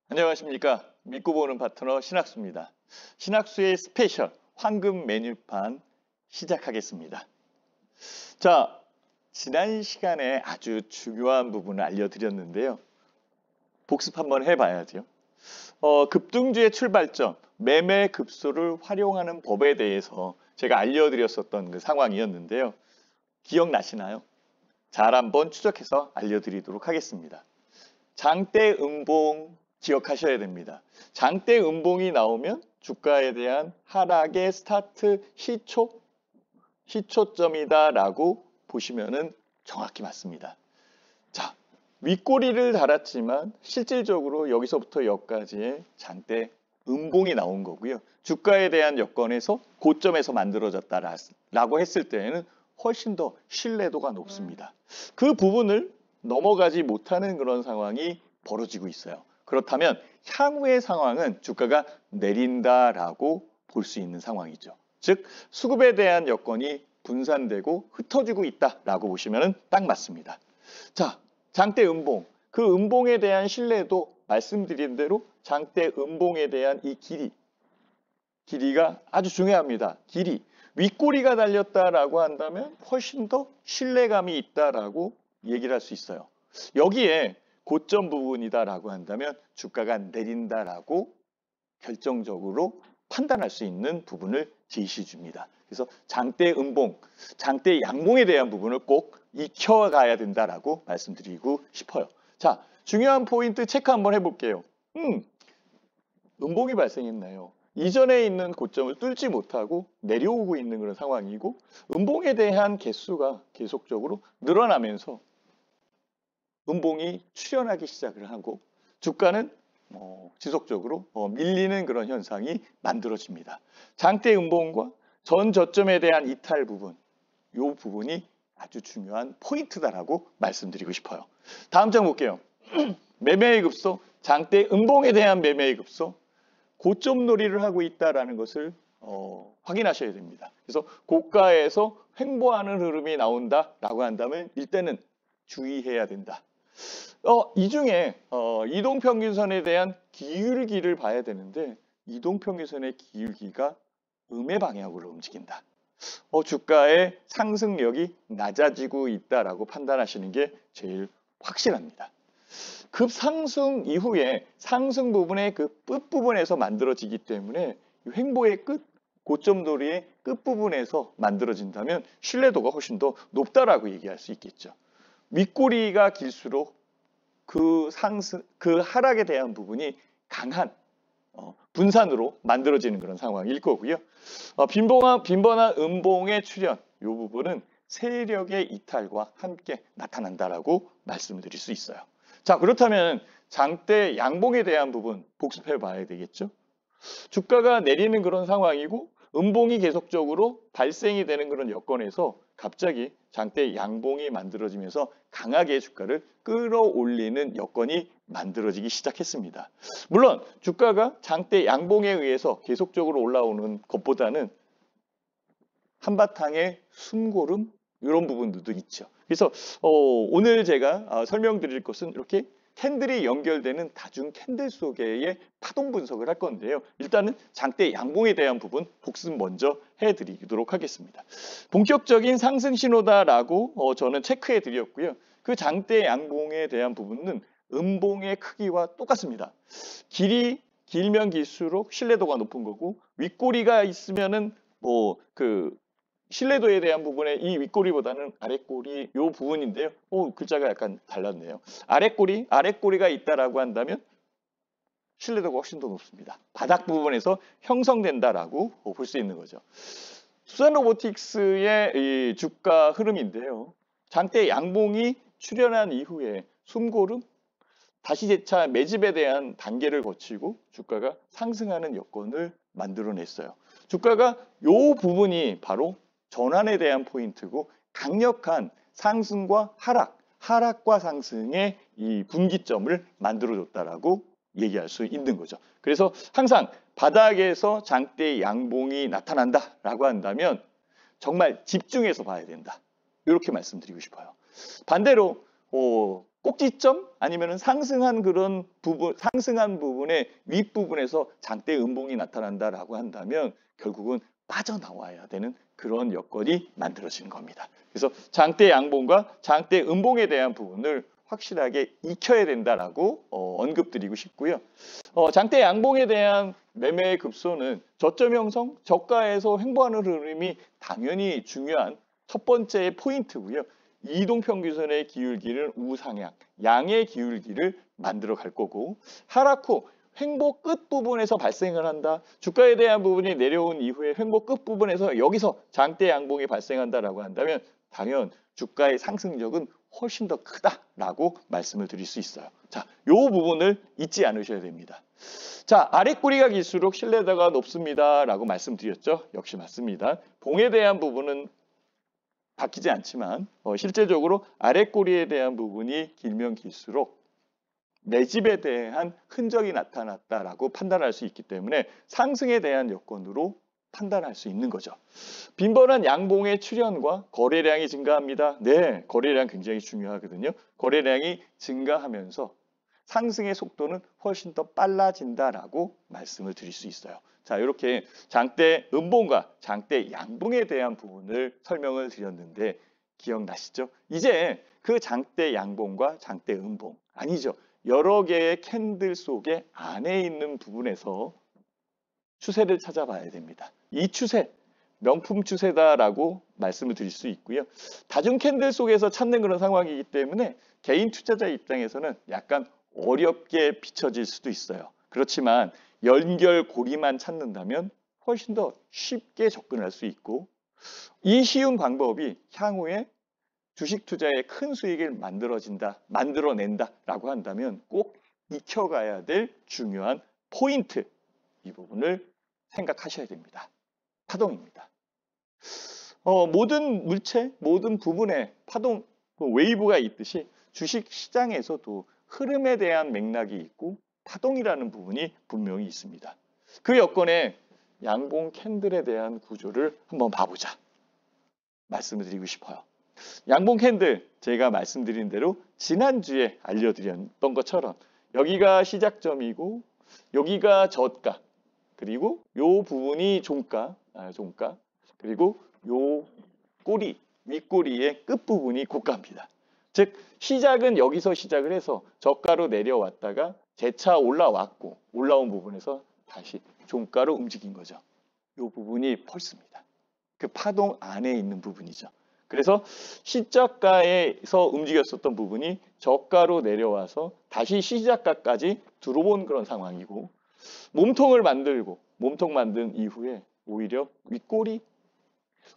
안녕하십니까. 믿고 보는 파트너 신학수입니다. 신학수의 스페셜 황금 메뉴판 시작하겠습니다. 자, 지난 시간에 아주 중요한 부분을 알려드렸는데요. 복습 한번 해봐야죠. 급등주의 출발점, 매매 급소를 활용하는 법에 대해서 제가 알려드렸었던 그 상황이었는데요. 기억나시나요? 잘 한번 추적해서 알려드리도록 하겠습니다. 장대 음봉 기억하셔야 됩니다. 장대 음봉이 나오면 주가에 대한 하락의 스타트 시초점이다라고 보시면은 정확히 맞습니다. 자, 윗꼬리를 달았지만 실질적으로 여기서부터 여기까지의 장대 음봉이 나온 거고요. 주가에 대한 여건에서 고점에서 만들어졌다라고 했을 때에는 훨씬 더 신뢰도가 높습니다. 그 부분을 넘어가지 못하는 그런 상황이 벌어지고 있어요. 그렇다면 향후의 상황은 주가가 내린다라고 볼 수 있는 상황이죠. 즉 수급에 대한 여건이 분산되고 흩어지고 있다라고 보시면 딱 맞습니다. 자, 장대 음봉. 그 음봉에 대한 신뢰도 말씀드린 대로 장대 음봉에 대한 이 길이가 아주 중요합니다. 길이. 윗꼬리가 달렸다라고 한다면 훨씬 더 신뢰감이 있다라고 얘기를 할 수 있어요. 여기에 고점 부분이다라고 한다면 주가가 내린다라고 결정적으로 판단할 수 있는 부분을 제시해 줍니다. 그래서 장대 음봉, 장대 양봉에 대한 부분을 꼭 익혀가야 된다라고 말씀드리고 싶어요. 자, 중요한 포인트 체크 한번 해볼게요. 음봉이 발생했나요? 이전에 있는 고점을 뚫지 못하고 내려오고 있는 그런 상황이고 음봉에 대한 개수가 계속적으로 늘어나면서 음봉이 출현하기 시작을 하고 주가는 지속적으로 밀리는 그런 현상이 만들어집니다. 장대 음봉과 전 저점에 대한 이탈 부분, 이 부분이 아주 중요한 포인트다라고 말씀드리고 싶어요. 다음 장 볼게요. 매매의 급소, 장대 음봉에 대한 매매의 급소, 고점 놀이를 하고 있다는 것을 확인하셔야 됩니다. 그래서 고가에서 횡보하는 흐름이 나온다라고 한다면 일단은 주의해야 된다. 이 중에 이동평균선에 대한 기울기를 봐야 되는데 이동평균선의 기울기가 음의 방향으로 움직인다. 주가의 상승력이 낮아지고 있다라고 판단하시는 게 제일 확실합니다. 급상승 이후에 상승 부분의 그 끝부분에서 만들어지기 때문에 횡보의 끝, 고점 놀이의 끝부분에서 만들어진다면 신뢰도가 훨씬 더 높다라고 얘기할 수 있겠죠. 윗꼬리가 길수록 그 하락에 대한 부분이 강한 분산으로 만들어지는 그런 상황일 거고요. 빈번한 음봉의 출현, 이 부분은 세력의 이탈과 함께 나타난다라고 말씀드릴 수 있어요. 자, 그렇다면 장대 양봉에 대한 부분 복습해 봐야 되겠죠. 주가가 내리는 그런 상황이고 음봉이 계속적으로 발생이 되는 그런 여건에서 갑자기 장대 양봉이 만들어지면서 강하게 주가를 끌어올리는 여건이 만들어지기 시작했습니다. 물론 주가가 장대 양봉에 의해서 계속적으로 올라오는 것보다는 한바탕의 숨고름 이런 부분들도 있죠. 그래서 오늘 제가 설명드릴 것은 이렇게 캔들이 연결되는 다중 캔들 속의 파동 분석을 할 건데요. 일단은 장대 양봉에 대한 부분 복습 먼저 해드리도록 하겠습니다. 본격적인 상승 신호다라고 저는 체크해 드렸고요. 그 장대 양봉에 대한 부분은 음봉의 크기와 똑같습니다. 길면 길수록 신뢰도가 높은 거고 윗꼬리가 있으면은 신뢰도에 대한 부분에 이 윗꼬리보다는 아랫꼬리 이 부분인데요. 글자가 약간 달랐네요. 아랫꼬리가 있다라고 한다면 신뢰도가 훨씬 더 높습니다. 바닥 부분에서 형성된다라고 볼 수 있는 거죠. 수산로보틱스의 이 주가 흐름인데요. 장대 양봉이 출현한 이후에 숨고름, 다시 재차 매집에 대한 단계를 거치고 주가가 상승하는 여건을 만들어냈어요. 주가가 이 부분이 바로 전환에 대한 포인트고 강력한 상승과 하락과 상승의 이 분기점을 만들어줬다라고 얘기할 수 있는 거죠. 그래서 항상 바닥에서 장대 양봉이 나타난다라고 한다면 정말 집중해서 봐야 된다. 이렇게 말씀드리고 싶어요. 반대로 꼭지점 아니면은 상승한 그런 부분, 상승한 부분의 윗부분에서 장대 음봉이 나타난다라고 한다면 결국은 빠져나와야 되는 그런 여건이 만들어지는 겁니다. 그래서 장대 양봉과 장대 음봉에 대한 부분을 확실하게 익혀야 된다라고 언급드리고 싶고요. 장대 양봉에 대한 매매의 급소는 저점 형성, 저가에서 횡보하는 흐름이 당연히 중요한 첫 번째 포인트고요. 이동평균선의 기울기를 우상향, 양의 기울기를 만들어 갈 거고 하락 후 횡보 끝 부분에서 발생을 한다. 주가에 대한 부분이 내려온 이후에 횡보 끝 부분에서 여기서 장대 양봉이 발생한다라고 한다면 당연 주가의 상승력은 훨씬 더 크다라고 말씀을 드릴 수 있어요. 자, 요 부분을 잊지 않으셔야 됩니다. 자, 아랫꼬리가 길수록 신뢰도가 높습니다라고 말씀드렸죠. 역시 맞습니다. 봉에 대한 부분은 바뀌지 않지만 실제적으로 아랫꼬리에 대한 부분이 길면 길수록 매집에 대한 흔적이 나타났다라고 판단할 수 있기 때문에 상승에 대한 여건으로 판단할 수 있는 거죠. 빈번한 양봉의 출현과 거래량이 증가합니다. 네, 거래량 굉장히 중요하거든요. 거래량이 증가하면서 상승의 속도는 훨씬 더 빨라진다라고 말씀을 드릴 수 있어요. 자, 이렇게 장대 음봉과 장대 양봉에 대한 부분을 설명을 드렸는데 기억나시죠? 이제 그 장대 양봉과 장대 음봉 아니죠. 여러 개의 캔들 속에 안에 있는 부분에서 추세를 찾아봐야 됩니다. 이 추세, 명품 추세다라고 말씀을 드릴 수 있고요. 다중 캔들 속에서 찾는 그런 상황이기 때문에 개인 투자자 입장에서는 약간 어렵게 비춰질 수도 있어요. 그렇지만 연결고리만 찾는다면 훨씬 더 쉽게 접근할 수 있고 이 쉬운 방법이 향후에 주식 투자에 큰 수익을 만들어낸다라고 한다면 꼭 익혀가야 될 중요한 포인트 이 부분을 생각하셔야 됩니다. 파동입니다. 모든 물체, 모든 부분에 파동, 웨이브가 있듯이 주식 시장에서도 흐름에 대한 맥락이 있고 파동이라는 부분이 분명히 있습니다. 그 여건에 양봉 캔들에 대한 구조를 한번 봐보자. 말씀을 드리고 싶어요. 양봉 캔들 제가 말씀드린 대로 지난주에 알려드렸던 것처럼 여기가 시작점이고 여기가 저가 그리고 요 부분이 종가 그리고 요 꼬리 윗꼬리의 끝부분이 고가입니다. 즉 시작은 여기서 시작을 해서 저가로 내려왔다가 재차 올라왔고 올라온 부분에서 다시 종가로 움직인 거죠. 요 부분이 펄스입니다. 그 파동 안에 있는 부분이죠. 그래서 시작가에서 움직였었던 부분이 저가로 내려와서 다시 시작가까지 들어온 그런 상황이고 몸통을 만들고 몸통 만든 이후에 오히려 윗꼬리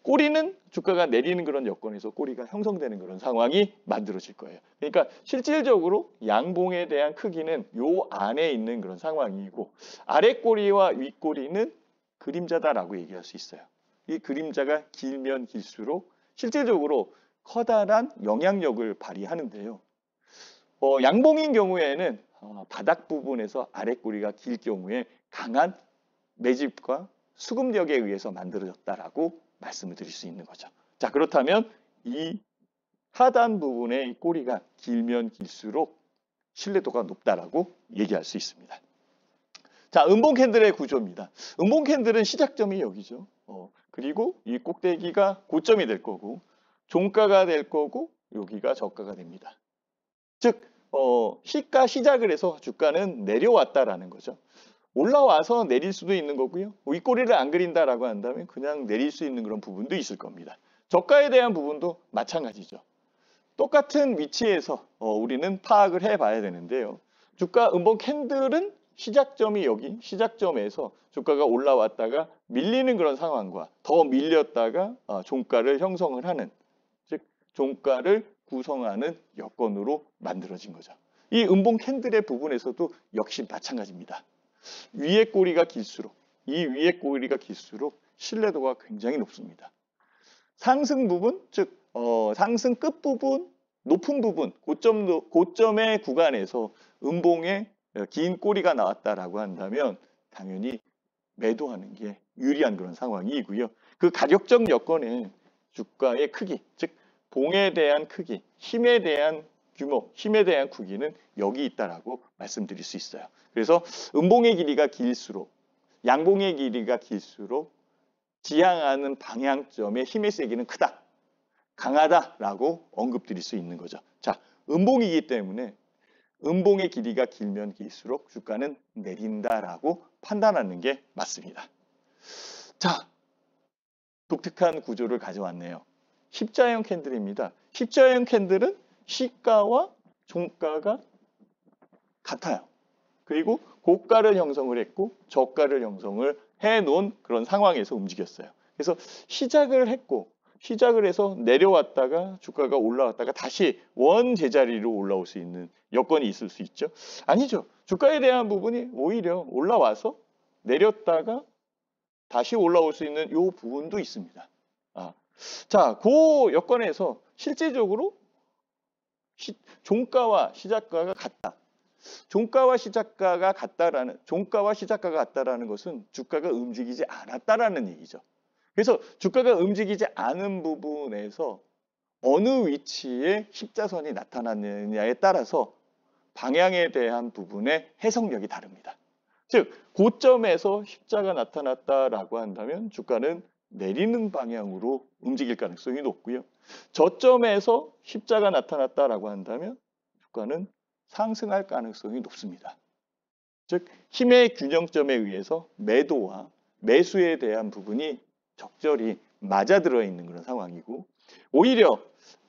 꼬리는 주가가 내리는 그런 여건에서 꼬리가 형성되는 그런 상황이 만들어질 거예요. 그러니까 실질적으로 양봉에 대한 크기는 요 안에 있는 그런 상황이고 아랫꼬리와 윗꼬리는 그림자다라고 얘기할 수 있어요. 이 그림자가 길면 길수록 실질적으로 커다란 영향력을 발휘하는데요. 양봉인 경우에는 바닥 부분에서 아랫꼬리가 길 경우에 강한 매집과 수급력에 의해서 만들어졌다라고 말씀을 드릴 수 있는 거죠. 자, 그렇다면 이 하단 부분의 꼬리가 길면 길수록 신뢰도가 높다라고 얘기할 수 있습니다. 자, 음봉 캔들의 구조입니다. 음봉 캔들은 시작점이 여기죠. 그리고 이 꼭대기가 고점이 될 거고 종가가 될 거고 여기가 저가가 됩니다. 즉 시가 시작을 해서 주가는 내려왔다라는 거죠. 올라와서 내릴 수도 있는 거고요. 윗꼬리를 안 그린다라고 한다면 그냥 내릴 수 있는 그런 부분도 있을 겁니다. 저가에 대한 부분도 마찬가지죠. 똑같은 위치에서 우리는 파악을 해봐야 되는데요. 주가 음봉 캔들은 시작점이 여기 시작점에서 주가가 올라왔다가 밀리는 그런 상황과 더 밀렸다가 종가를 형성을 하는 즉 종가를 구성하는 여건으로 만들어진 거죠. 이 음봉 캔들의 부분에서도 역시 마찬가지입니다. 위의 꼬리가 길수록 이 위의 꼬리가 길수록 신뢰도가 굉장히 높습니다. 상승 부분 즉 상승 끝 부분 높은 부분 고점의 구간에서 음봉의 긴 꼬리가 나왔다라고 한다면 당연히 매도하는 게 유리한 그런 상황이고요. 그 가격적 여건에 주가의 크기, 즉 봉에 대한 크기, 힘에 대한 규모, 힘에 대한 크기는 여기 있다라고 말씀드릴 수 있어요. 그래서 음봉의 길이가 길수록, 양봉의 길이가 길수록 지향하는 방향점의 힘의 세기는 크다, 강하다라고 언급드릴 수 있는 거죠. 자, 음봉이기 때문에 음봉의 길이가 길면 길수록 주가는 내린다라고 판단하는 게 맞습니다. 자, 독특한 구조를 가져왔네요. 십자형 캔들입니다. 십자형 캔들은 시가와 종가가 같아요. 그리고 고가를 형성을 했고 저가를 형성을 해놓은 그런 상황에서 움직였어요. 그래서 시작을 했고 시작을 해서 내려왔다가 주가가 올라왔다가 다시 원 제자리로 올라올 수 있는 여건이 있을 수 있죠. 아니죠. 주가에 대한 부분이 오히려 올라와서 내렸다가 다시 올라올 수 있는 이 부분도 있습니다. 자, 그 여건에서 실제적으로 종가와 시작가가 같다. 종가와 시작가가 같다라는 것은 주가가 움직이지 않았다라는 얘기죠. 그래서 주가가 움직이지 않은 부분에서 어느 위치에 십자선이 나타나느냐에 따라서 방향에 대한 부분의 해석력이 다릅니다. 즉, 고점에서 십자가 나타났다라고 한다면 주가는 내리는 방향으로 움직일 가능성이 높고요. 저점에서 십자가 나타났다라고 한다면 주가는 상승할 가능성이 높습니다. 즉, 힘의 균형점에 의해서 매도와 매수에 대한 부분이 적절히 맞아들어 있는 그런 상황이고, 오히려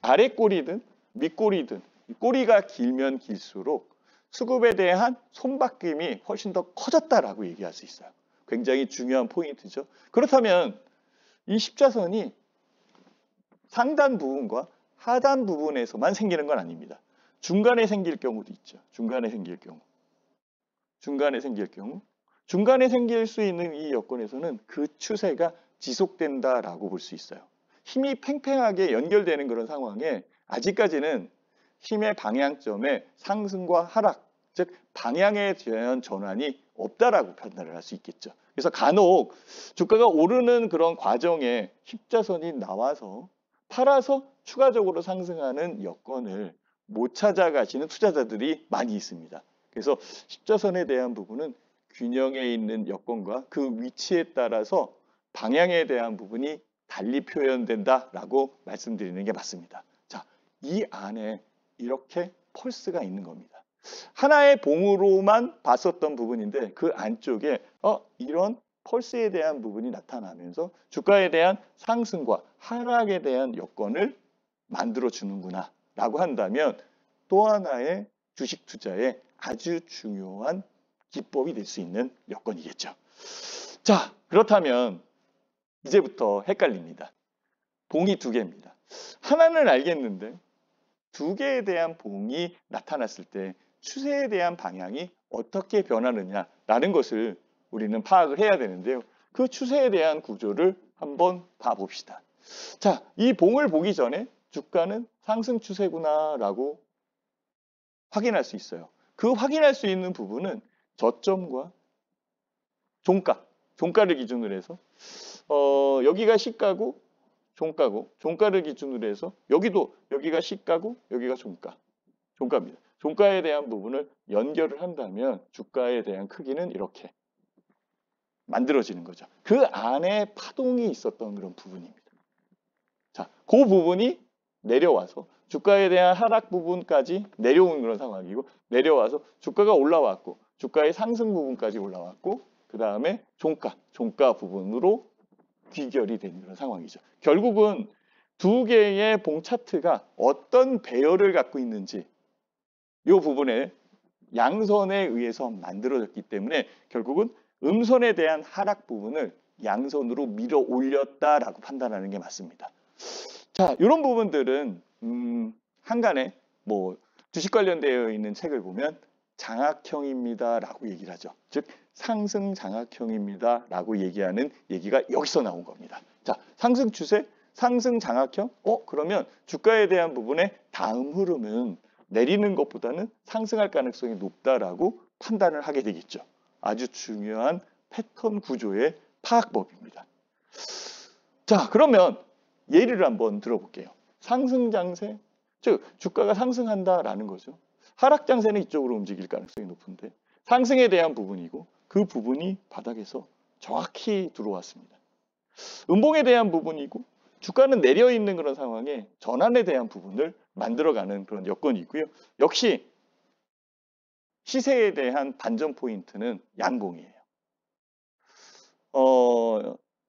아랫꼬리든 윗꼬리든 꼬리가 길면 길수록 수급에 대한 손바뀜이 훨씬 더 커졌다라고 얘기할 수 있어요. 굉장히 중요한 포인트죠. 그렇다면 이 십자선이 상단 부분과 하단 부분에서만 생기는 건 아닙니다. 중간에 생길 경우도 있죠. 중간에 생길 수 있는 이 여건에서는 그 추세가 지속된다라고 볼 수 있어요. 힘이 팽팽하게 연결되는 그런 상황에 아직까지는 힘의 방향점에 상승과 하락, 즉 방향에 대한 전환이 없다라고 판단을 할 수 있겠죠. 그래서 간혹 주가가 오르는 그런 과정에 십자선이 나와서 팔아서 추가적으로 상승하는 여건을 못 찾아가시는 투자자들이 많이 있습니다. 그래서 십자선에 대한 부분은 균형에 있는 여건과 그 위치에 따라서 방향에 대한 부분이 달리 표현된다라고 말씀드리는 게 맞습니다. 자, 이 안에 이렇게 펄스가 있는 겁니다. 하나의 봉으로만 봤었던 부분인데 그 안쪽에 이런 펄스에 대한 부분이 나타나면서 주가에 대한 상승과 하락에 대한 여건을 만들어 주는구나 라고 한다면 또 하나의 주식 투자에 아주 중요한 기법이 될 수 있는 여건이겠죠. 자, 그렇다면 이제부터 헷갈립니다. 봉이 두 개입니다. 하나는 알겠는데 두 개에 대한 봉이 나타났을 때 추세에 대한 방향이 어떻게 변하느냐라는 것을 우리는 파악을 해야 되는데요. 그 추세에 대한 구조를 한번 봐봅시다. 자, 이 봉을 보기 전에 주가는 상승 추세구나라고 확인할 수 있어요. 그 확인할 수 있는 부분은 저점과 종가를 기준으로 해서 여기가 시가고 종가고 종가를 기준으로 해서 여기가 시가고 여기가 종가입니다. 종가에 대한 부분을 연결을 한다면 주가에 대한 크기는 이렇게 만들어지는 거죠. 그 안에 파동이 있었던 그런 부분입니다. 자, 그 부분이 내려와서 주가에 대한 하락 부분까지 내려오는 그런 상황이고 내려와서 주가가 올라왔고 주가의 상승 부분까지 올라왔고 그 다음에 종가 부분으로 귀결이 되는 그런 상황이죠. 결국은 두 개의 봉 차트가 어떤 배열을 갖고 있는지 이 부분에 양선에 의해서 만들어졌기 때문에 결국은 음선에 대한 하락 부분을 양선으로 밀어 올렸다라고 판단하는 게 맞습니다. 자, 이런 부분들은 한간에 주식 관련되어 있는 책을 보면 장악형입니다라고 얘기를 하죠. 즉 상승 장악형입니다라고 얘기하는 얘기가 여기서 나온 겁니다. 자, 상승 추세, 상승 장악형. 그러면 주가에 대한 부분의 다음 흐름은 내리는 것보다는 상승할 가능성이 높다라고 판단을 하게 되겠죠. 아주 중요한 패턴 구조의 파악법입니다. 자, 그러면 예를 한번 들어볼게요. 상승 장세, 즉 주가가 상승한다라는 거죠. 하락 장세는 이쪽으로 움직일 가능성이 높은데 상승에 대한 부분이고 그 부분이 바닥에서 정확히 들어왔습니다. 음봉에 대한 부분이고 주가는 내려 있는 그런 상황에 전환에 대한 부분을 만들어가는 그런 여건이 있고요. 역시 시세에 대한 반전 포인트는 양봉이에요.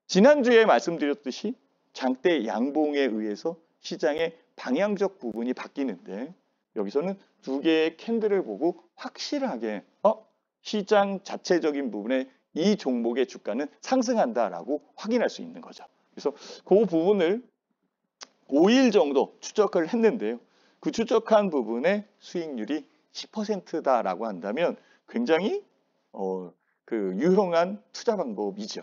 지난주에 말씀드렸듯이 장대 양봉에 의해서 시장의 방향적 부분이 바뀌는데 여기서는 두 개의 캔들을 보고 확실하게 시장 자체적인 부분에 이 종목의 주가는 상승한다라고 확인할 수 있는 거죠. 그래서 그 부분을 5일 정도 추적을 했는데요. 그 추적한 부분의 수익률이 10%다라고 한다면 굉장히 그 유용한 투자 방법이죠.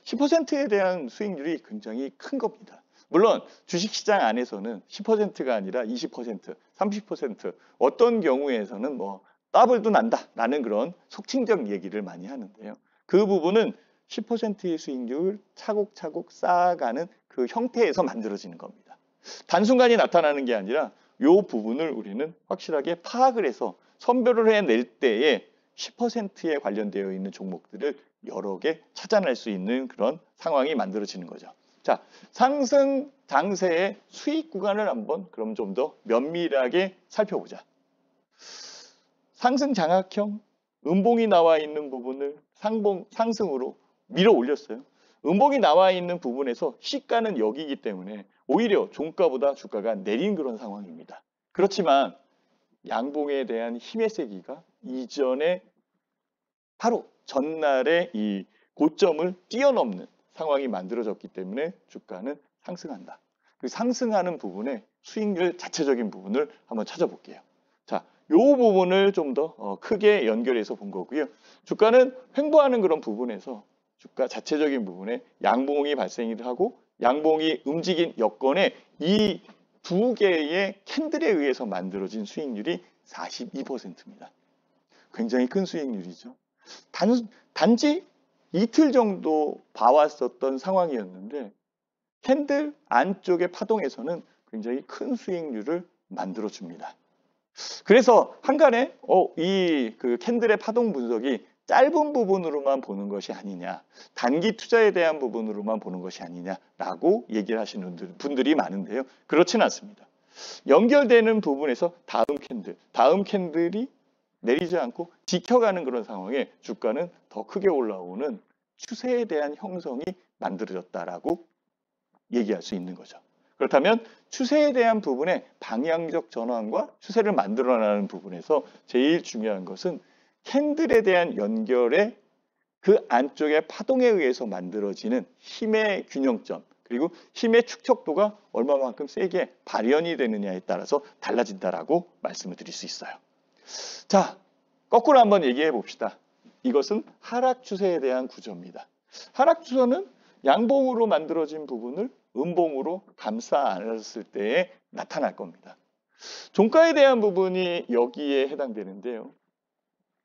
10%에 대한 수익률이 굉장히 큰 겁니다. 물론 주식시장 안에서는 10%가 아니라 20%, 30% 어떤 경우에서는 뭐 더블도 난다라는 그런 속칭적 얘기를 많이 하는데요. 그 부분은 10%의 수익률을 차곡차곡 쌓아가는 그 형태에서 만들어지는 겁니다. 단순간에 나타나는 게 아니라 이 부분을 우리는 확실하게 파악을 해서 선별을 해낼 때에 10%에 관련되어 있는 종목들을 여러 개 찾아낼 수 있는 그런 상황이 만들어지는 거죠. 자, 상승 장세의 수익 구간을 한번 그럼 좀 더 면밀하게 살펴보자. 상승 장악형 음봉이 나와 있는 부분을 상승으로 밀어 올렸어요. 음봉이 나와 있는 부분에서 시가는 여기이기 때문에 오히려 종가보다 주가가 내린 그런 상황입니다. 그렇지만 양봉에 대한 힘의 세기가 이전에 바로 전날의 이 고점을 뛰어넘는 상황이 만들어졌기 때문에 주가는 상승한다. 그 상승하는 부분의 수익률 자체적인 부분을 한번 찾아볼게요. 자, 이 부분을 좀 더 크게 연결해서 본 거고요. 주가는 횡보하는 그런 부분에서 주가 자체적인 부분에 양봉이 발생을 하고 양봉이 움직인 여건에 이 두 개의 캔들에 의해서 만들어진 수익률이 42%입니다. 굉장히 큰 수익률이죠. 단지 이틀 정도 봐왔었던 상황이었는데 캔들 안쪽의 파동에서는 굉장히 큰 수익률을 만들어줍니다. 그래서 한간에 이 그 캔들의 파동 분석이 짧은 부분으로만 보는 것이 아니냐, 단기 투자에 대한 부분으로만 보는 것이 아니냐라고 얘기를 하시는 분들이 많은데요. 그렇지는 않습니다. 연결되는 부분에서 다음 캔들이 내리지 않고 지켜가는 그런 상황에 주가는 더 크게 올라오는 추세에 대한 형성이 만들어졌다라고 얘기할 수 있는 거죠. 그렇다면 추세에 대한 부분의 방향적 전환과 추세를 만들어내는 부분에서 제일 중요한 것은 캔들에 대한 연결의 그 안쪽의 파동에 의해서 만들어지는 힘의 균형점 그리고 힘의 축적도가 얼마만큼 세게 발현이 되느냐에 따라서 달라진다라고 말씀을 드릴 수 있어요. 자, 거꾸로 한번 얘기해 봅시다. 이것은 하락 추세에 대한 구조입니다. 하락 추세는 양봉으로 만들어진 부분을 음봉으로 감싸 안았을 때에 나타날 겁니다. 종가에 대한 부분이 여기에 해당되는데요.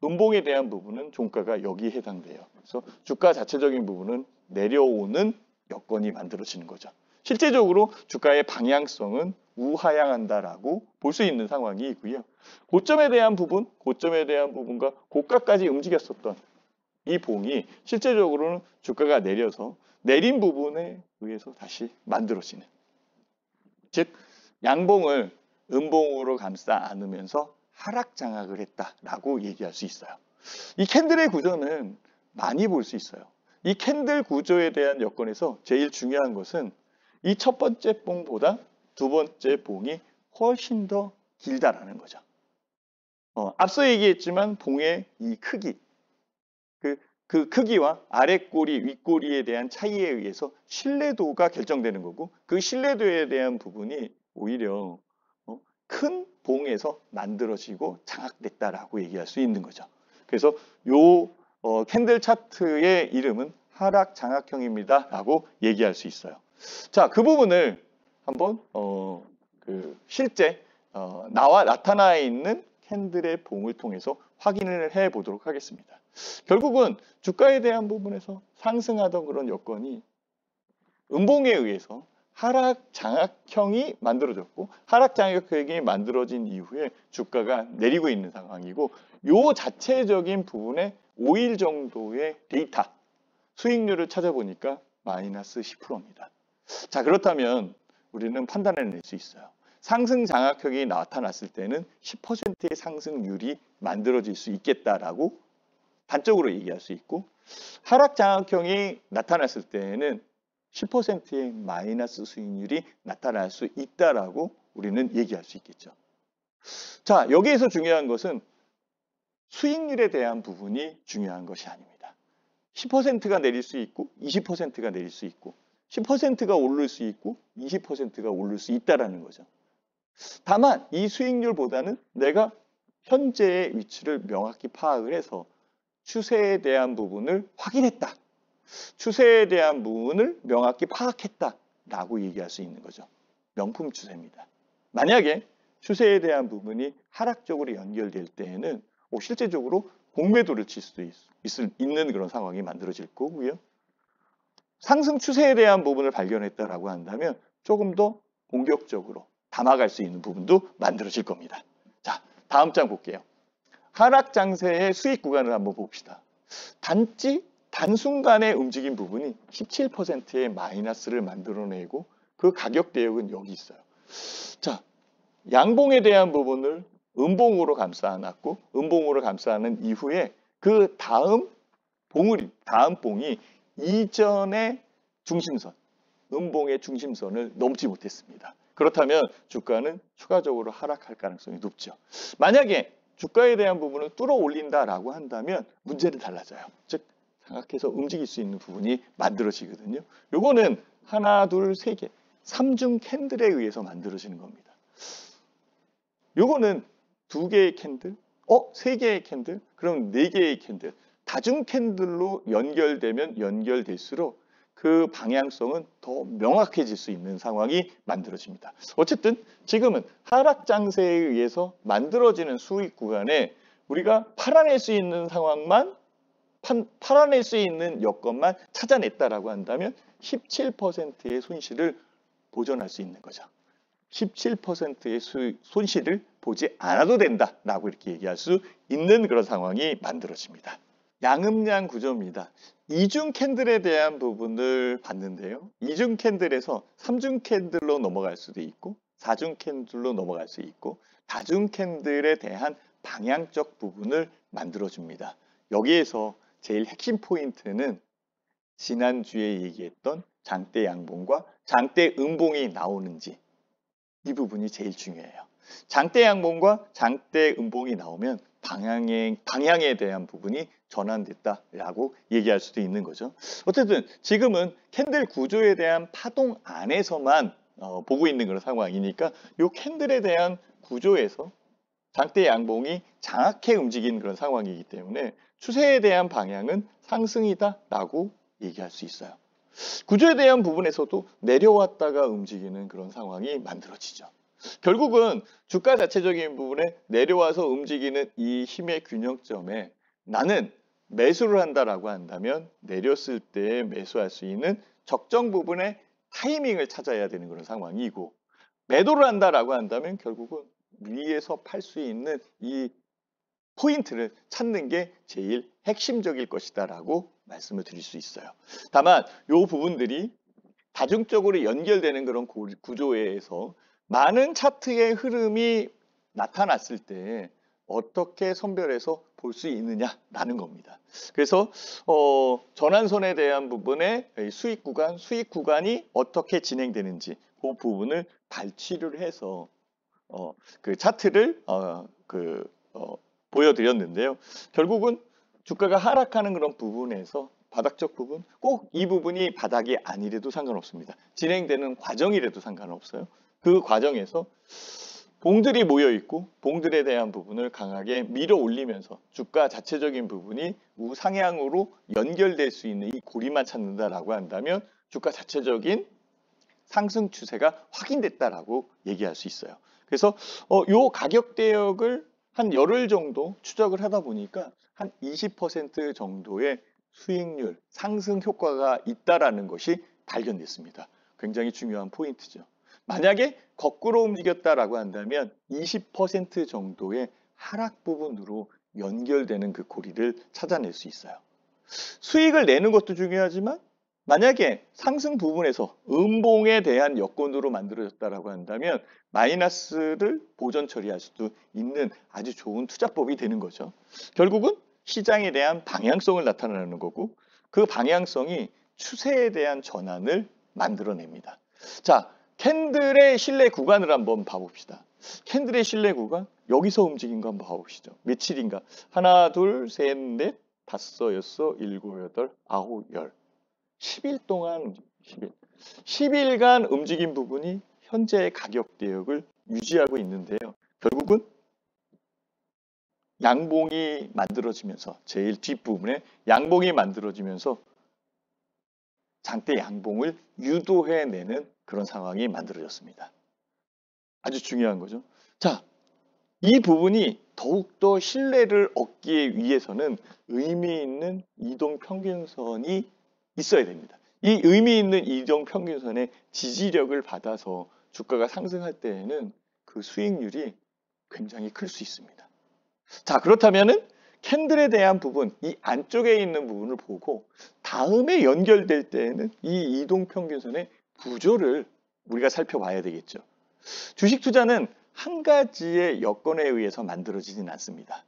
음봉에 대한 부분은 종가가 여기에 해당돼요. 그래서 주가 자체적인 부분은 내려오는 여건이 만들어지는 거죠. 실제적으로 주가의 방향성은 우하향한다라고 볼 수 있는 상황이 있고요. 고점에 대한 부분과 고가까지 움직였었던 이 봉이 실제적으로는 주가가 내려서 내린 부분에 의해서 다시 만들어지는, 즉 양봉을 음봉으로 감싸 안으면서 하락 장악을 했다라고 얘기할 수 있어요. 이 캔들의 구조는 많이 볼 수 있어요. 이 캔들 구조에 대한 여건에서 제일 중요한 것은 이 첫 번째 봉보다 두 번째 봉이 훨씬 더 길다라는 거죠. 앞서 얘기했지만 봉의 이 크기, 그 크기와 아랫꼬리, 윗꼬리에 대한 차이에 의해서 신뢰도가 결정되는 거고 그 신뢰도에 대한 부분이 오히려 큰 봉에서 만들어지고 장악됐다라고 얘기할 수 있는 거죠. 그래서 요 캔들 차트의 이름은 하락 장악형입니다라고 얘기할 수 있어요. 자, 그 부분을 한번 실제 나타나 있는 캔들의 봉을 통해서 확인을 해 보도록 하겠습니다. 결국은 주가에 대한 부분에서 상승하던 그런 여건이 음봉에 의해서 하락 장악형이 만들어졌고 하락 장악형이 만들어진 이후에 주가가 내리고 있는 상황이고 요 자체적인 부분에 5일 정도의 데이터 수익률을 찾아보니까 마이너스 10%입니다. 자, 그렇다면 우리는 판단해낼 수 있어요. 상승 장악형이 나타났을 때는 10%의 상승률이 만들어질 수 있겠다라고 단적으로 얘기할 수 있고 하락 장악형이 나타났을 때에는 10%의 마이너스 수익률이 나타날 수 있다라고 우리는 얘기할 수 있겠죠. 자, 여기에서 중요한 것은 수익률에 대한 부분이 중요한 것이 아닙니다. 10%가 내릴 수 있고 20%가 내릴 수 있고 10%가 오를 수 있고 20%가 오를 수 있다라는 거죠. 다만 이 수익률보다는 내가 현재의 위치를 명확히 파악을 해서 추세에 대한 부분을 확인했다. 추세에 대한 부분을 명확히 파악했다라고 얘기할 수 있는 거죠. 명품 추세입니다. 만약에 추세에 대한 부분이 하락적으로 연결될 때에는 실제적으로 공매도를 칠 수도 있는 그런 상황이 만들어질 거고요. 상승 추세에 대한 부분을 발견했다라고 한다면 조금 더 공격적으로 담아갈 수 있는 부분도 만들어질 겁니다. 자, 다음 장 볼게요. 하락 장세의 수익 구간을 한번 봅시다. 단순간에 움직인 부분이 17%의 마이너스를 만들어내고 그 가격 대역은 여기 있어요. 자, 양봉에 대한 부분을 음봉으로 감싸놨고 음봉으로 감싸는 이후에 그 다음 봉이 이전의 중심선, 음봉의 중심선을 넘지 못했습니다. 그렇다면 주가는 추가적으로 하락할 가능성이 높죠. 만약에 주가에 대한 부분을 뚫어 올린다라고 한다면 문제는 달라져요. 즉 장악해서 움직일 수 있는 부분이 만들어지거든요. 요거는 하나, 둘, 세 개, 3중 캔들에 의해서 만들어지는 겁니다. 요거는 2개의 캔들, 3개의 캔들, 그럼 4개의 캔들, 다중 캔들로 연결되면 연결될수록 그 방향성은 더 명확해질 수 있는 상황이 만들어집니다. 어쨌든 지금은 하락 장세에 의해서 만들어지는 수익 구간에 우리가 팔아낼 수 있는 상황만 팔아낼 수 있는 여건만 찾아냈다라고 한다면 17%의 손실을 보전할 수 있는 거죠. 17%의 손실을 보지 않아도 된다라고 이렇게 얘기할 수 있는 그런 상황이 만들어집니다. 양음양 구조입니다. 이중 캔들에 대한 부분을 봤는데요. 이중 캔들에서 3중 캔들로 넘어갈 수도 있고 4중 캔들로 넘어갈 수 있고 다중 캔들에 대한 방향적 부분을 만들어줍니다. 여기에서 제일 핵심 포인트는 지난주에 얘기했던 장대 양봉과 장대 음봉이 나오는지 이 부분이 제일 중요해요. 장대 양봉과 장대 음봉이 나오면 방향에 대한 부분이 전환됐다라고 얘기할 수도 있는 거죠. 어쨌든 지금은 캔들 구조에 대한 파동 안에서만 보고 있는 그런 상황이니까 이 캔들에 대한 구조에서 장대 양봉이 장악해 움직이는 그런 상황이기 때문에 추세에 대한 방향은 상승이다라고 얘기할 수 있어요. 구조에 대한 부분에서도 내려왔다가 움직이는 그런 상황이 만들어지죠. 결국은 주가 자체적인 부분에 내려와서 움직이는 이 힘의 균형점에 나는 매수를 한다라고 한다면 내렸을 때 매수할 수 있는 적정 부분의 타이밍을 찾아야 되는 그런 상황이고 매도를 한다라고 한다면 결국은 위에서 팔 수 있는 이 포인트를 찾는 게 제일 핵심적일 것이다라고 말씀을 드릴 수 있어요. 다만 이 부분들이 다중적으로 연결되는 그런 구조에서 많은 차트의 흐름이 나타났을 때 어떻게 선별해서 볼 수 있느냐라는 겁니다. 그래서 전환선에 대한 부분의 수익 구간이 어떻게 진행되는지 그 부분을 발치를 해서 그 차트를 보여드렸는데요. 결국은 주가가 하락하는 그런 부분에서 바닥적 부분, 꼭 이 부분이 바닥이 아니래도 상관없습니다. 진행되는 과정이라도 상관없어요. 그 과정에서 봉들이 모여 있고 봉들에 대한 부분을 강하게 밀어 올리면서 주가 자체적인 부분이 우상향으로 연결될 수 있는 이 고리만 찾는다라고 한다면 주가 자체적인 상승 추세가 확인됐다라고 얘기할 수 있어요. 그래서 요 가격 대역을 한 열흘 정도 추적을 하다 보니까 한 20% 정도의 수익률 상승 효과가 있다라는 것이 발견됐습니다. 굉장히 중요한 포인트죠. 만약에 거꾸로 움직였다라고 한다면 20% 정도의 하락 부분으로 연결되는 그 고리를 찾아낼 수 있어요. 수익을 내는 것도 중요하지만 만약에 상승 부분에서 음봉에 대한 여건으로 만들어졌다라고 한다면 마이너스를 보전 처리할 수도 있는 아주 좋은 투자법이 되는 거죠. 결국은 시장에 대한 방향성을 나타내는 거고 그 방향성이 추세에 대한 전환을 만들어냅니다. 자, 캔들의 신뢰 구간을 한번 봐봅시다. 캔들의 신뢰 구간 여기서 움직인 거 한번 봐봅시다. 며칠인가? 하나, 둘, 셋, 넷, 다섯, 여섯, 일곱, 여덟, 아홉, 열. 10일 동안 10일간 움직인 부분이 현재의 가격 대역을 유지하고 있는데요. 결국은 양봉이 만들어지면서 제일 뒷부분에 양봉이 만들어지면서 장대 양봉을 유도해내는 그런 상황이 만들어졌습니다. 아주 중요한 거죠. 자, 이 부분이 더욱더 신뢰를 얻기 위해서는 의미 있는 이동평균선이 있어야 됩니다. 이 의미 있는 이동평균선의 지지력을 받아서 주가가 상승할 때에는 그 수익률이 굉장히 클 수 있습니다. 자, 그렇다면은 캔들에 대한 부분, 이 안쪽에 있는 부분을 보고 다음에 연결될 때에는 이 이동평균선의 구조를 우리가 살펴봐야 되겠죠. 주식 투자는 한 가지의 여건에 의해서 만들어지진 않습니다.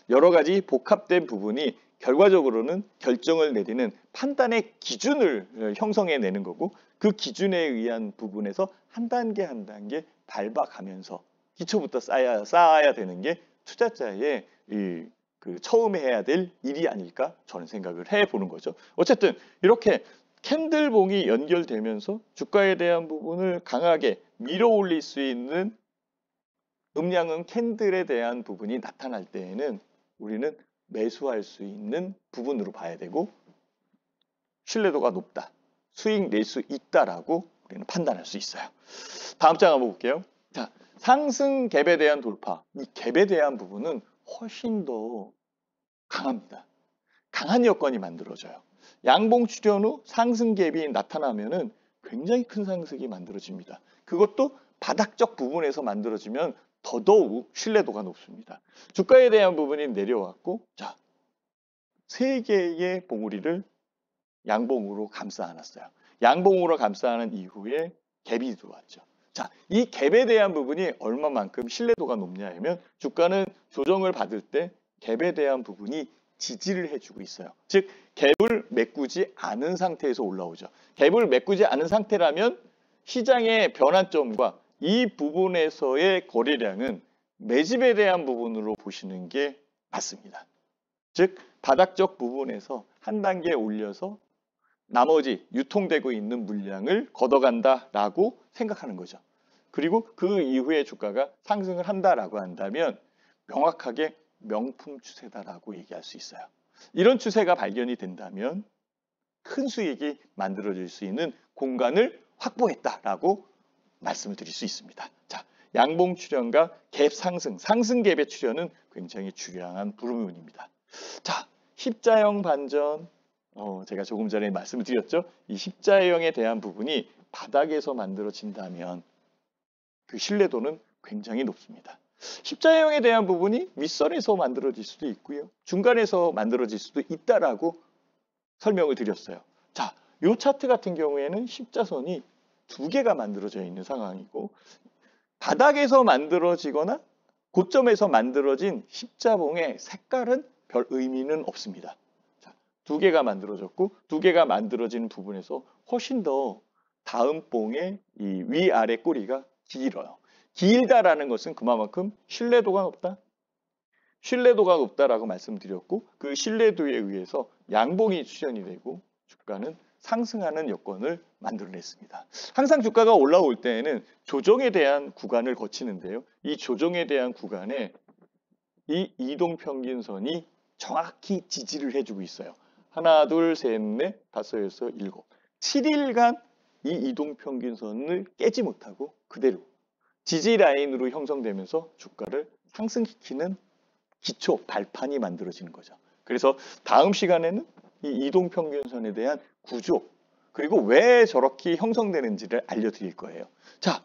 여러 가지 복합된 부분이 결과적으로는 결정을 내리는 판단의 기준을 형성해내는 거고 그 기준에 의한 부분에서 한 단계 한 단계 밟아가면서 기초부터 쌓아야 되는 게 투자자의 처음에 해야 될 일이 아닐까 저는 생각을 해보는 거죠. 어쨌든 이렇게 캔들봉이 연결되면서 주가에 대한 부분을 강하게 밀어 올릴 수 있는 음량은 캔들에 대한 부분이 나타날 때에는 우리는 매수할 수 있는 부분으로 봐야 되고 신뢰도가 높다, 수익 낼 수 있다라고 우리는 판단할 수 있어요. 다음 장 한번 볼게요. 자, 상승 갭에 대한 돌파, 이 갭에 대한 부분은 훨씬 더 강합니다. 강한 여건이 만들어져요. 양봉 출현 후 상승 갭이 나타나면은 굉장히 큰 상승이 만들어집니다. 그것도 바닥적 부분에서 만들어지면 더더욱 신뢰도가 높습니다. 주가에 대한 부분이 내려왔고, 자, 세 개의 봉우리를 양봉으로 감싸 안았어요. 양봉으로 감싸 안은 이후에 갭이 들어왔죠. 자, 이 갭에 대한 부분이 얼마만큼 신뢰도가 높냐 하면 주가는 조정을 받을 때 갭에 대한 부분이 지지를 해주고 있어요. 즉 갭을 메꾸지 않은 상태에서 올라오죠. 갭을 메꾸지 않은 상태라면 시장의 변환점과 이 부분에서의 거래량은 매집에 대한 부분으로 보시는 게 맞습니다. 즉 바닥적 부분에서 한 단계 올려서 나머지 유통되고 있는 물량을 걷어간다라고 생각하는 거죠. 그리고 그 이후에 주가가 상승을 한다라고 한다면 명확하게 명품 추세다라고 얘기할 수 있어요. 이런 추세가 발견이 된다면 큰 수익이 만들어질 수 있는 공간을 확보했다라고 말씀을 드릴 수 있습니다. 자, 양봉 출현과 갭 상승, 상승 갭의 출현은 굉장히 중요한 부분입니다. 자, 십자형 반전, 제가 조금 전에 말씀을 드렸죠. 이 십자형에 대한 부분이 바닥에서 만들어진다면 그 신뢰도는 굉장히 높습니다. 십자형에 대한 부분이 윗선에서 만들어질 수도 있고요. 중간에서 만들어질 수도 있다라고 설명을 드렸어요. 자, 이 차트 같은 경우에는 십자선이 두 개가 만들어져 있는 상황이고 바닥에서 만들어지거나 고점에서 만들어진 십자봉의 색깔은 별 의미는 없습니다. 자, 두 개가 만들어졌고 두 개가 만들어진 부분에서 훨씬 더 다음 봉의 이 위아래 꼬리가 길어요. 길다라는 것은 그만큼 신뢰도가 높다. 신뢰도가 높다라고 말씀드렸고 그 신뢰도에 의해서 양봉이 출현이 되고 주가는 상승하는 여건을 만들어냈습니다. 항상 주가가 올라올 때에는 조정에 대한 구간을 거치는데요. 이 조정에 대한 구간에 이 이동평균선이 정확히 지지를 해주고 있어요. 하나, 둘, 셋, 넷, 다섯, 여섯, 일곱. 7일간 이 이동평균선을 깨지 못하고 그대로 지지 라인으로 형성되면서 주가를 상승시키는 기초 발판이 만들어지는 거죠. 그래서 다음 시간에는 이 이동평균선에 대한 구조 그리고 왜 저렇게 형성되는지를 알려드릴 거예요. 자,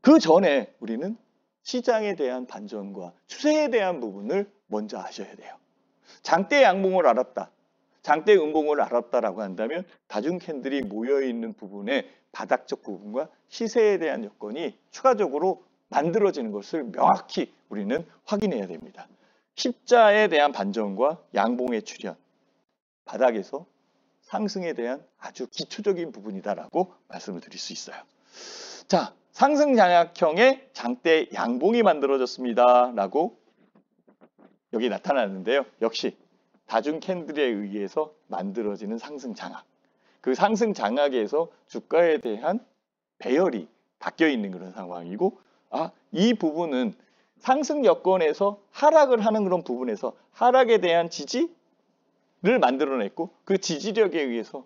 그 전에 우리는 시장에 대한 반전과 추세에 대한 부분을 먼저 아셔야 돼요. 장대 양봉을 알았다. 장대 음봉을 알았다라고 한다면 다중 캔들이 모여있는 부분의 바닥적 부분과 시세에 대한 여건이 추가적으로 만들어지는 것을 명확히 우리는 확인해야 됩니다. 십자에 대한 반전과 양봉의 출현, 바닥에서 상승에 대한 아주 기초적인 부분이다라고 말씀을 드릴 수 있어요. 자, 상승 장악형의 장대 양봉이 만들어졌습니다. 라고 여기 나타나는데요. 역시 다중 캔들에 의해서 만들어지는 상승 장악. 그 상승 장악에서 주가에 대한 배열이 바뀌어 있는 그런 상황이고, 이 부분은 상승 여건에서 하락을 하는 그런 부분에서 하락에 대한 지지를 만들어냈고, 그 지지력에 의해서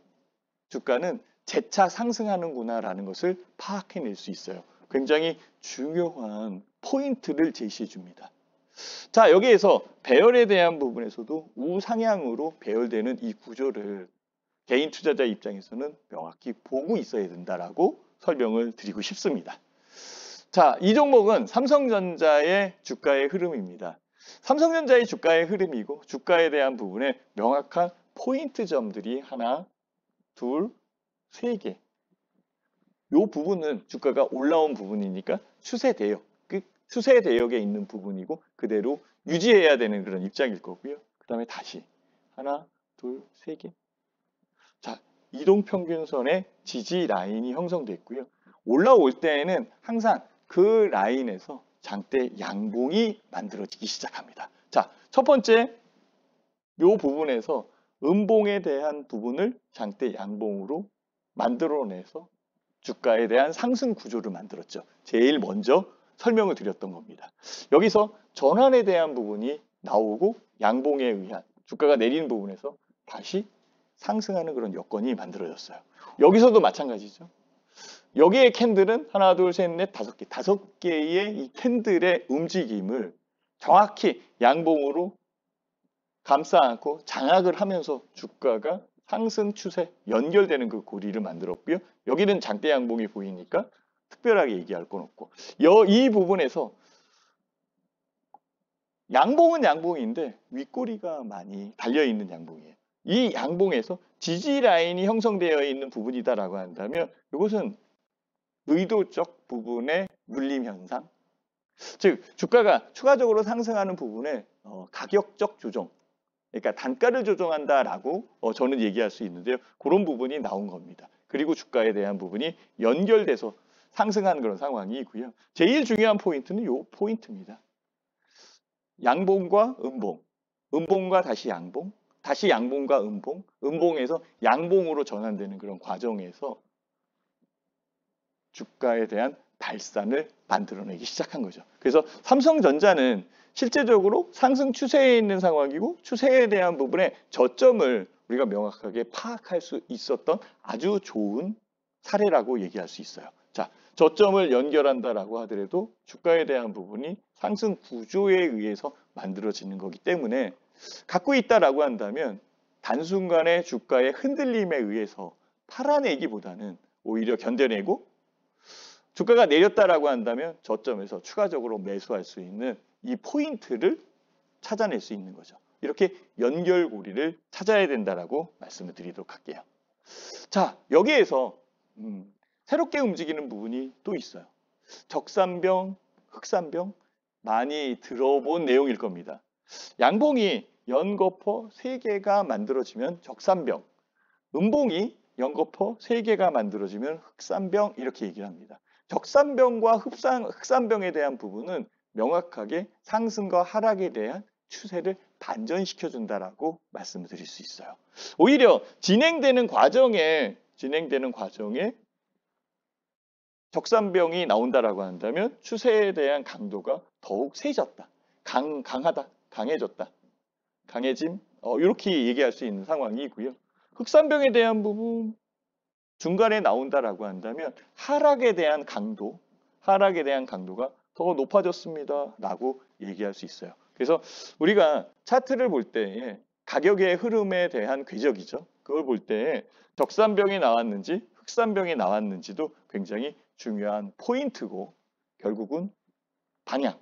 주가는 재차 상승하는구나라는 것을 파악해낼 수 있어요. 굉장히 중요한 포인트를 제시해 줍니다. 자, 여기에서 배열에 대한 부분에서도 우상향으로 배열되는 이 구조를 개인 투자자 입장에서는 명확히 보고 있어야 된다라고 설명을 드리고 싶습니다. 자, 이 종목은 삼성전자의 주가의 흐름입니다. 삼성전자의 주가의 흐름이고 주가에 대한 부분에 명확한 포인트 점들이 하나, 둘, 세 개. 이 부분은 주가가 올라온 부분이니까 추세 대역, 추세 대역에 있는 부분이고 그대로 유지해야 되는 그런 입장일 거고요. 그 다음에 다시 하나, 둘, 세 개. 자, 이동평균선의 지지 라인이 형성됐고요. 올라올 때에는 항상 그 라인에서 장대 양봉이 만들어지기 시작합니다. 자, 첫 번째 이 부분에서 음봉에 대한 부분을 장대 양봉으로 만들어내서 주가에 대한 상승 구조를 만들었죠. 제일 먼저 설명을 드렸던 겁니다. 여기서 전환에 대한 부분이 나오고 양봉에 의한 주가가 내리는 부분에서 다시 상승하는 그런 여건이 만들어졌어요. 여기서도 마찬가지죠. 여기에 캔들은 하나, 둘, 셋, 넷, 다섯 개. 5개의 이 캔들의 움직임을 정확히 양봉으로 감싸 안고 장악을 하면서 주가가 상승 추세 연결되는 그 고리를 만들었고요. 여기는 장대 양봉이 보이니까 특별하게 얘기할 건 없고 이 부분에서 양봉은 양봉인데 윗꼬리가 많이 달려있는 양봉이에요. 이 양봉에서 지지 라인이 형성되어 있는 부분이다라고 한다면 이것은 의도적 부분의 눌림 현상, 즉 주가가 추가적으로 상승하는 부분에 가격적 조정, 그러니까 단가를 조정한다라고 저는 얘기할 수 있는데요. 그런 부분이 나온 겁니다. 그리고 주가에 대한 부분이 연결돼서 상승하는 그런 상황이고요. 제일 중요한 포인트는 이 포인트입니다. 양봉과 음봉, 음봉과 다시 양봉, 다시 양봉과 음봉, 음봉에서 양봉으로 전환되는 그런 과정에서 주가에 대한 발산을 만들어내기 시작한 거죠. 그래서 삼성전자는 실제적으로 상승 추세에 있는 상황이고 추세에 대한 부분에 저점을 우리가 명확하게 파악할 수 있었던 아주 좋은 사례라고 얘기할 수 있어요. 자, 저점을 연결한다라고 하더라도 주가에 대한 부분이 상승 구조에 의해서 만들어지는 거기 때문에 갖고 있다라고 한다면 단순간의 주가의 흔들림에 의해서 팔아내기보다는 오히려 견뎌내고 주가가 내렸다라고 한다면 저점에서 추가적으로 매수할 수 있는 이 포인트를 찾아낼 수 있는 거죠. 이렇게 연결고리를 찾아야 된다라고 말씀을 드리도록 할게요. 자, 여기에서 새롭게 움직이는 부분이 또 있어요. 적산병, 흑산병 많이 들어본 내용일 겁니다. 양봉이 연거퍼 3개가 만들어지면 적산병, 음봉이 연거퍼 3개가 만들어지면 흑산병 이렇게 얘기를 합니다. 적산병과 흑산병에 대한 부분은 명확하게 상승과 하락에 대한 추세를 반전시켜준다라고 말씀을 드릴 수 있어요. 오히려 진행되는 과정에 적산병이 나온다라고 한다면 추세에 대한 강도가 더욱 세졌다. 강하다. 강해졌다. 강해짐. 이렇게 얘기할 수 있는 상황이고요. 흑산병에 대한 부분 중간에 나온다라고 한다면 하락에 대한 강도가 더 높아졌습니다. 라고 얘기할 수 있어요. 그래서 우리가 차트를 볼 때에 가격의 흐름에 대한 궤적이죠. 그걸 볼 때 적산병이 나왔는지 흑산병이 나왔는지도 굉장히 중요한 포인트고 결국은 방향,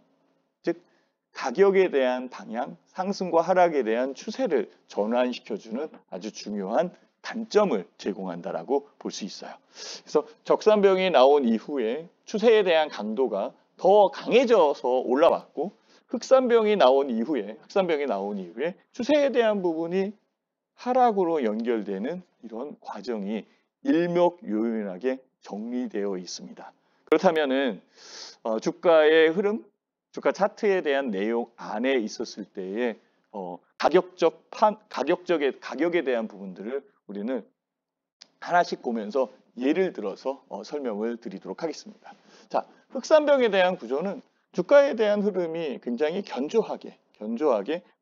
즉 가격에 대한 방향, 상승과 하락에 대한 추세를 전환시켜주는 아주 중요한 단점을 제공한다라고 볼 수 있어요. 그래서 적산병이 나온 이후에 추세에 대한 강도가 더 강해져서 올라왔고 흑산병이 나온 이후에 추세에 대한 부분이 하락으로 연결되는 이런 과정이 일목요연하게 정리되어 있습니다. 그렇다면은 주가의 흐름, 주가 차트에 대한 내용 안에 있었을 때의 가격에 대한 부분들을 우리는 하나씩 보면서 예를 들어서 설명을 드리도록 하겠습니다. 자, 흑산병에 대한 구조는 주가에 대한 흐름이 굉장히 견조하게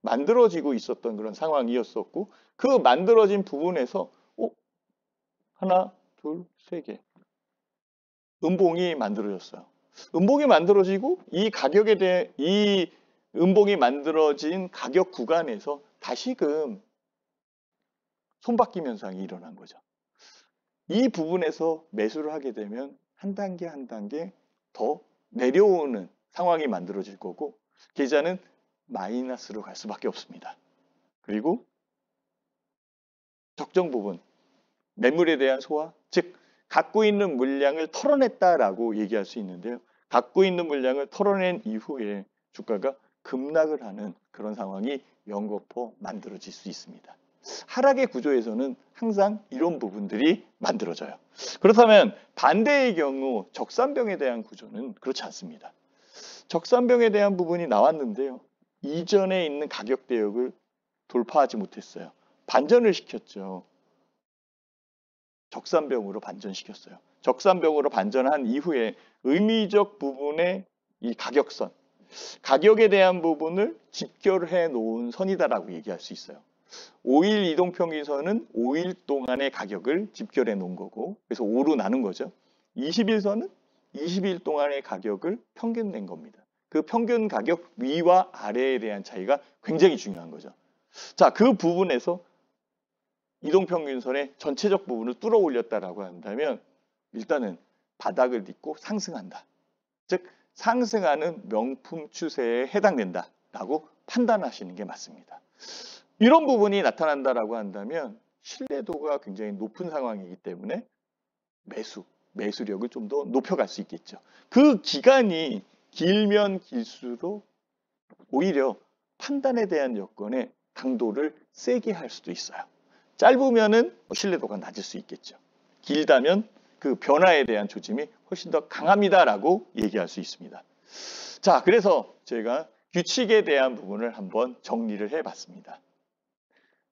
만들어지고 있었던 그런 상황이었었고 그 만들어진 부분에서 하나, 둘, 세 개 음봉이 만들어졌어요. 음봉이 만들어지고 이 음봉이 만들어진 가격 구간에서 다시금 손바뀜 현상이 일어난 거죠. 이 부분에서 매수를 하게 되면 한 단계 한 단계 더 내려오는 상황이 만들어질 거고 계좌는 마이너스로 갈 수밖에 없습니다. 그리고 적정 부분, 매물에 대한 소화, 즉 갖고 있는 물량을 털어냈다라고 얘기할 수 있는데요. 갖고 있는 물량을 털어낸 이후에 주가가 급락을 하는 그런 상황이 연거푸 만들어질 수 있습니다. 하락의 구조에서는 항상 이런 부분들이 만들어져요. 그렇다면 반대의 경우 적산병에 대한 구조는 그렇지 않습니다. 적산병에 대한 부분이 나왔는데요. 이전에 있는 가격 대역을 돌파하지 못했어요. 반전을 시켰죠. 적산병으로 반전시켰어요. 적산병으로 반전한 이후에 의미적 부분의 이 가격선, 가격에 대한 부분을 집결해 놓은 선이다라고 얘기할 수 있어요. 5일 이동평균선은 5일 동안의 가격을 집결해 놓은 거고 그래서 5로 나눈 거죠. 20일선은 20일 동안의 가격을 평균 낸 겁니다. 그 평균 가격 위와 아래에 대한 차이가 굉장히 중요한 거죠. 자, 그 부분에서 이동평균선의 전체적 부분을 뚫어 올렸다라고 한다면 일단은 바닥을 딛고 상승한다. 즉 상승하는 명품 추세에 해당된다라고 판단하시는 게 맞습니다. 이런 부분이 나타난다라고 한다면 신뢰도가 굉장히 높은 상황이기 때문에 매수력을 좀 더 높여갈 수 있겠죠. 그 기간이 길면 길수록 오히려 판단에 대한 여건의 강도를 세게 할 수도 있어요. 짧으면은 신뢰도가 낮을 수 있겠죠. 길다면 그 변화에 대한 조짐이 훨씬 더 강합니다라고 얘기할 수 있습니다. 자, 그래서 제가 규칙에 대한 부분을 한번 정리를 해봤습니다.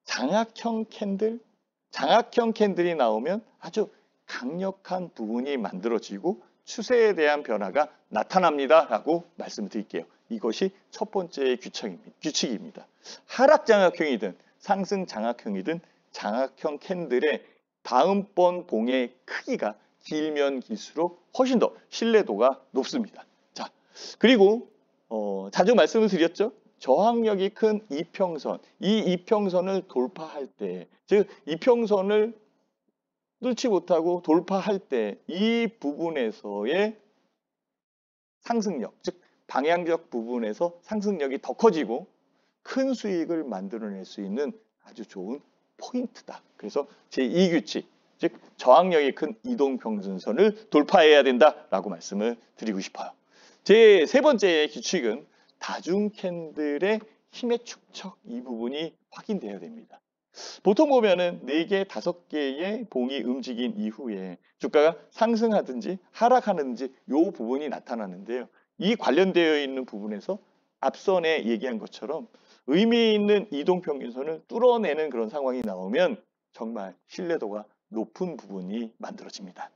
장악형 캔들이 나오면 아주 강력한 부분이 만들어지고 추세에 대한 변화가 나타납니다라고 말씀드릴게요. 이것이 첫 번째의 규칙입니다. 하락 장악형이든 상승 장악형이든 장악형 캔들의 다음번 봉의 크기가 길면 길수록 훨씬 더 신뢰도가 높습니다. 자, 그리고 자주 말씀을 드렸죠. 저항력이 큰 이평선, 이 이평선을 돌파할 때, 즉 이평선을 뚫지 못하고 돌파할 때 이 부분에서의 상승력, 즉 방향적 부분에서 상승력이 더 커지고 큰 수익을 만들어낼 수 있는 아주 좋은 포인트다. 그래서 제2규칙, 즉 저항력이 큰 이동평균선을 돌파해야 된다라고 말씀을 드리고 싶어요. 제 세 번째의 규칙은 다중 캔들의 힘의 축적 이 부분이 확인되어야 됩니다. 보통 보면은 4개, 5개의 봉이 움직인 이후에 주가가 상승하든지 하락하는지 이 부분이 나타나는데요. 이 관련되어 있는 부분에서 앞선에 얘기한 것처럼 의미 있는 이동평균선을 뚫어내는 그런 상황이 나오면 정말 신뢰도가 높은 부분이 만들어집니다.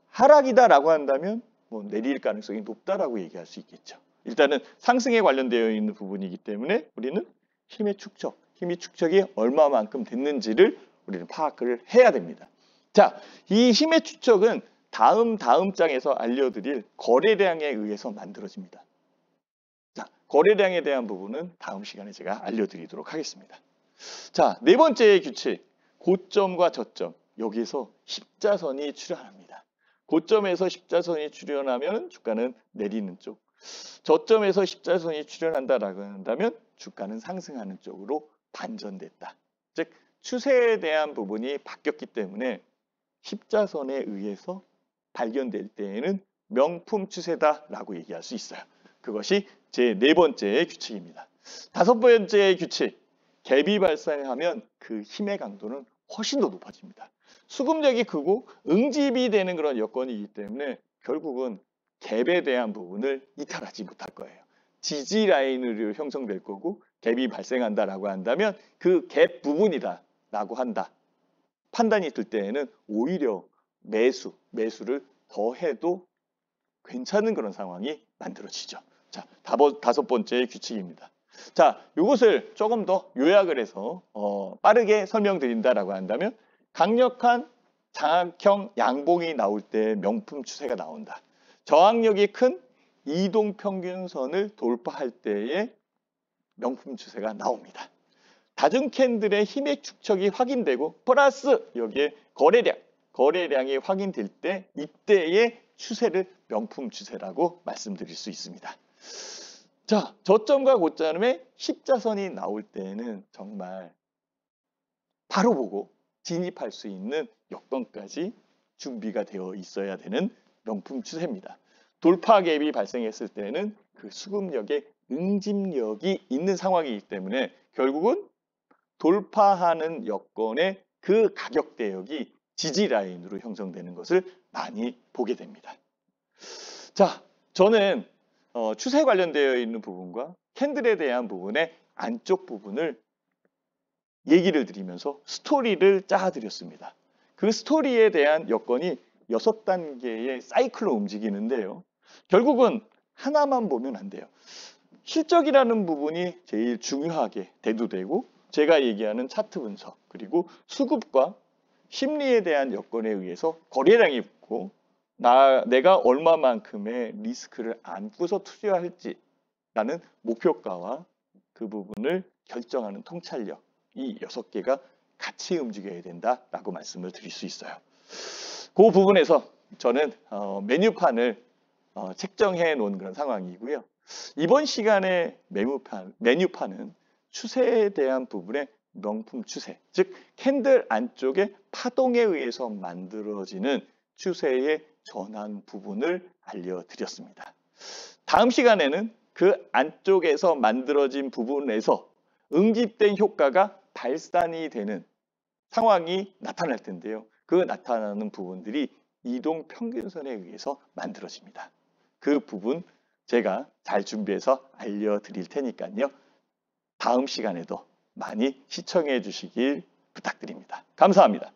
하락이다라고 한다면 내릴 가능성이 높다라고 얘기할 수 있겠죠. 일단은 상승에 관련되어 있는 부분이기 때문에 우리는 힘의 축적이 얼마만큼 됐는지를 우리는 파악을 해야 됩니다. 자, 이 힘의 축적은 다음 장에서 알려드릴 거래량에 의해서 만들어집니다. 자, 거래량에 대한 부분은 다음 시간에 제가 알려드리도록 하겠습니다. 자, 네 번째의 규칙, 고점과 저점, 여기서 십자선이 출현합니다. 고점에서 십자선이 출현하면 주가는 내리는 쪽, 저점에서 십자선이 출현한다라고 한다면 주가는 상승하는 쪽으로 반전됐다. 즉 추세에 대한 부분이 바뀌었기 때문에 십자선에 의해서 발견될 때에는 명품 추세다라고 얘기할 수 있어요. 그것이 제 네 번째의 규칙입니다. 다섯 번째의 규칙, 갭이 발생하면 그 힘의 강도는 훨씬 더 높아집니다. 수급력이 크고 응집이 되는 그런 여건이기 때문에 결국은 갭에 대한 부분을 이탈하지 못할 거예요. 지지 라인으로 형성될 거고 갭이 발생한다라고 한다면 그 갭 부분이다라고 한다. 판단이 들 때에는 오히려 매수를 더 해도 괜찮은 그런 상황이 만들어지죠. 자, 다섯 번째 규칙입니다. 자, 이것을 조금 더 요약을 해서 빠르게 설명드린다라고 한다면 강력한 장악형 양봉이 나올 때 명품 추세가 나온다. 저항력이 큰 이동평균선을 돌파할 때에 명품 추세가 나옵니다. 다중 캔들의 힘의 축적이 확인되고 플러스 여기에 거래량이 확인될 때 이때의 추세를 명품 추세라고 말씀드릴 수 있습니다. 자, 저점과 고점에 십자선이 나올 때는 정말 바로 보고 진입할 수 있는 여건까지 준비가 되어 있어야 되는 명품 추세입니다. 돌파 갭이 발생했을 때는 그 수급력에 응집력이 있는 상황이기 때문에 결국은 돌파하는 여건의 그 가격 대역이 지지 라인으로 형성되는 것을 많이 보게 됩니다. 자, 저는 추세 관련되어 있는 부분과 캔들에 대한 부분의 안쪽 부분을 얘기를 드리면서 스토리를 짜드렸습니다. 그 스토리에 대한 여건이 6단계의 사이클로 움직이는데요. 결국은 하나만 보면 안 돼요. 실적이라는 부분이 제일 중요하게 대두되고 제가 얘기하는 차트 분석 그리고 수급과 심리에 대한 여건에 의해서 거래량이 붙고 내가 얼마만큼의 리스크를 안고서 투자할지라는 목표가와 그 부분을 결정하는 통찰력 이 6개가 같이 움직여야 된다라고 말씀을 드릴 수 있어요. 그 부분에서 저는 메뉴판을 책정해 놓은 그런 상황이고요. 이번 시간에 메뉴판은 추세에 대한 부분의 명품 추세, 즉 캔들 안쪽의 파동에 의해서 만들어지는 추세의 전환 부분을 알려드렸습니다. 다음 시간에는 그 안쪽에서 만들어진 부분에서 응집된 효과가 발산이 되는 상황이 나타날 텐데요. 그 나타나는 부분들이 이동 평균선에 의해서 만들어집니다. 그 부분 제가 잘 준비해서 알려드릴 테니까요. 다음 시간에도 많이 시청해 주시길 부탁드립니다. 감사합니다.